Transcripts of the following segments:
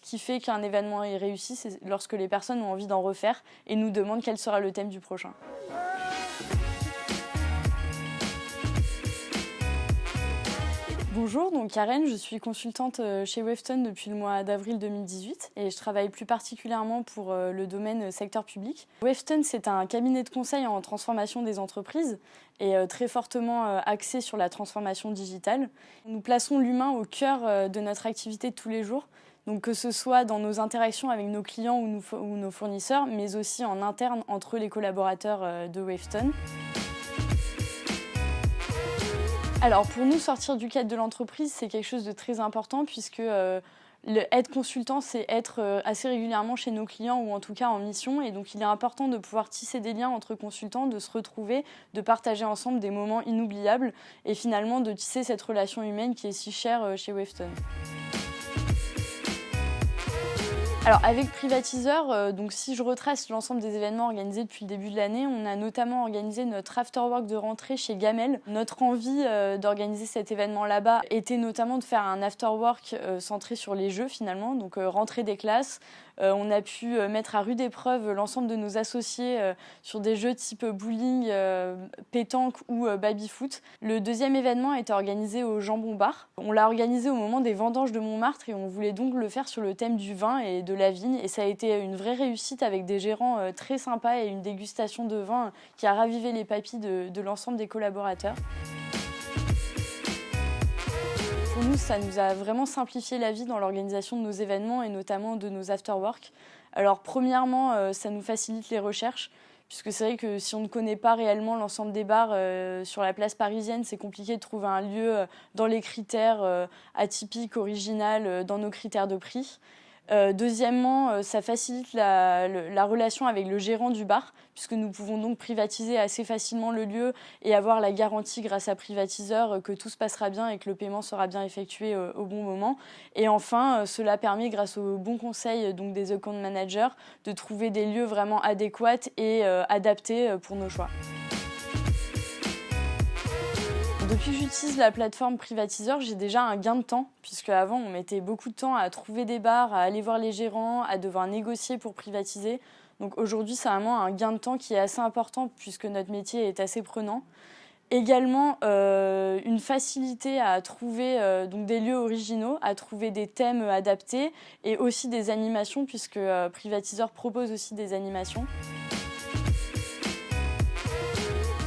qui fait qu'un événement est réussi, c'est lorsque les personnes ont envie d'en refaire et nous demandent quel sera le thème du prochain. Bonjour, donc Karen, je suis consultante chez Wavestone depuis le mois d'avril 2018 et je travaille plus particulièrement pour le domaine secteur public. Wavestone, c'est un cabinet de conseil en transformation des entreprises et très fortement axé sur la transformation digitale. Nous plaçons l'humain au cœur de notre activité de tous les jours, donc que ce soit dans nos interactions avec nos clients ou nos fournisseurs, mais aussi en interne entre les collaborateurs de Wavestone. Alors pour nous, sortir du cadre de l'entreprise, c'est quelque chose de très important puisque être consultant, c'est être assez régulièrement chez nos clients ou en tout cas en mission. Et donc il est important de pouvoir tisser des liens entre consultants, de se retrouver, de partager ensemble des moments inoubliables et finalement de tisser cette relation humaine qui est si chère chez Wavestone. Alors avec Privatiseur, donc si je retrace l'ensemble des événements organisés depuis le début de l'année, on a notamment organisé notre afterwork de rentrée chez Gamel. Notre envie d'organiser cet événement là-bas était notamment de faire un afterwork centré sur les jeux finalement, donc rentrée des classes. On a pu mettre à rude épreuve l'ensemble de nos associés sur des jeux type bowling, pétanque ou baby-foot. Le deuxième événement a été organisé au Jambon Bar. On l'a organisé au moment des vendanges de Montmartre et on voulait donc le faire sur le thème du vin et de la vigne. Et ça a été une vraie réussite avec des gérants très sympas et une dégustation de vin qui a ravivé les papilles de l'ensemble des collaborateurs. Pour nous, ça nous a vraiment simplifié la vie dans l'organisation de nos événements et notamment de nos afterwork. Alors premièrement, ça nous facilite les recherches, puisque c'est vrai que si on ne connaît pas réellement l'ensemble des bars sur la place parisienne, c'est compliqué de trouver un lieu dans les critères atypiques, original, dans nos critères de prix. Deuxièmement, ça facilite la relation avec le gérant du bar, puisque nous pouvons donc privatiser assez facilement le lieu et avoir la garantie grâce à Privatiseur que tout se passera bien et que le paiement sera bien effectué au bon moment. Et enfin, cela permet, grâce aux bons conseils donc des account managers, de trouver des lieux vraiment adéquats et adaptés pour nos choix. Depuis que j'utilise la plateforme Privatiseur, j'ai déjà un gain de temps, puisque avant on mettait beaucoup de temps à trouver des bars, à aller voir les gérants, à devoir négocier pour privatiser. Donc aujourd'hui, c'est vraiment un gain de temps qui est assez important, puisque notre métier est assez prenant. Également, une facilité à trouver donc des lieux originaux, à trouver des thèmes adaptés et aussi des animations, puisque Privatiseur propose aussi des animations.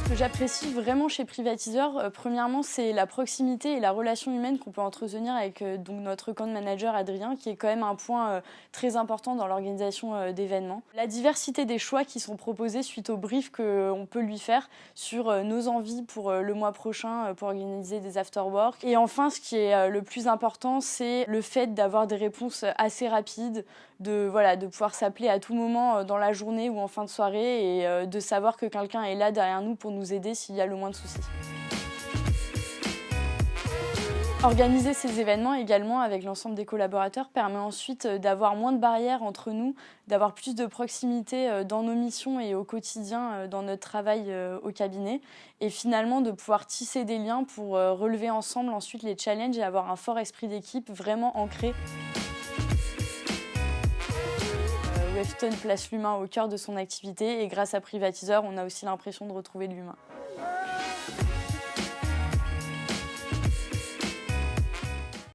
Ce que j'apprécie vraiment chez Privatiseur, premièrement, c'est la proximité et la relation humaine qu'on peut entretenir avec donc notre account manager Adrien, qui est quand même un point très important dans l'organisation d'événements. La diversité des choix qui sont proposés suite au brief qu'on peut lui faire sur nos envies pour le mois prochain pour organiser des afterwork. Et enfin, ce qui est le plus important, c'est le fait d'avoir des réponses assez rapides, de pouvoir s'appeler à tout moment dans la journée ou en fin de soirée et de savoir que quelqu'un est là derrière nous pour nous aider s'il y a le moindre souci. Organiser ces événements également avec l'ensemble des collaborateurs permet ensuite d'avoir moins de barrières entre nous, d'avoir plus de proximité dans nos missions et au quotidien dans notre travail au cabinet et finalement de pouvoir tisser des liens pour relever ensemble ensuite les challenges et avoir un fort esprit d'équipe vraiment ancré. Wavestone place l'humain au cœur de son activité et grâce à Privatiseur, on a aussi l'impression de retrouver l'humain.